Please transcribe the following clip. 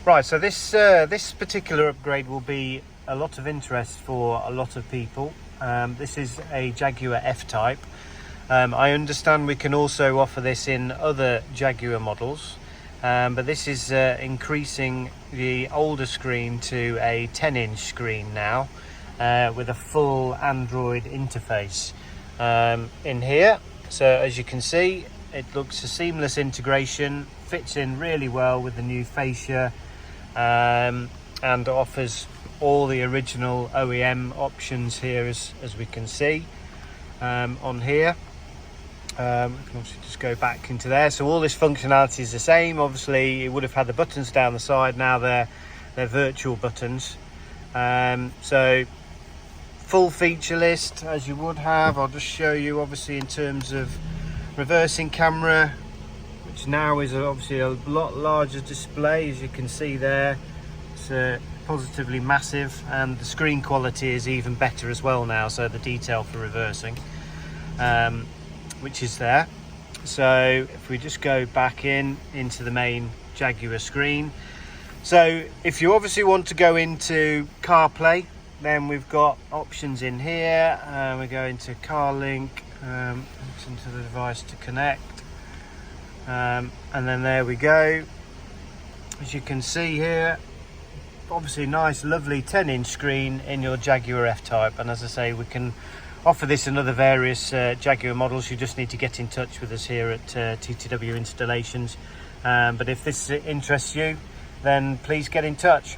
Right, so this particular upgrade will be a lot of interest for a lot of people. This is a Jaguar F-Type. I understand we can also offer this in other Jaguar models, but this is increasing the older screen to a 10-inch screen now, with a full Android interface in here. So as you can see, it looks a seamless integration, fits in really well with the new fascia, and offers all the original OEM options here, as we can see on here. We can obviously just go back into there. So all this functionality is the same. Obviously, it would have had the buttons down the side. Now they're virtual buttons. So full feature list as you would have. I'll just show you, obviously, in terms of reversing camera, which now is obviously a lot larger display, as you can see there. It's positively massive, and the screen quality is even better as well now, so the detail for reversing, which is there. So if we just go back into the main Jaguar screen, so if you obviously want to go into CarPlay, then we've got options in here. We go into CarLink, into the device to connect, and then there we go. As you can see here, obviously nice lovely 10-inch screen in your Jaguar F-Type, and as I say, we can offer this in other various Jaguar models. You just need to get in touch with us here at TTW Installations, but if this interests you, then please get in touch.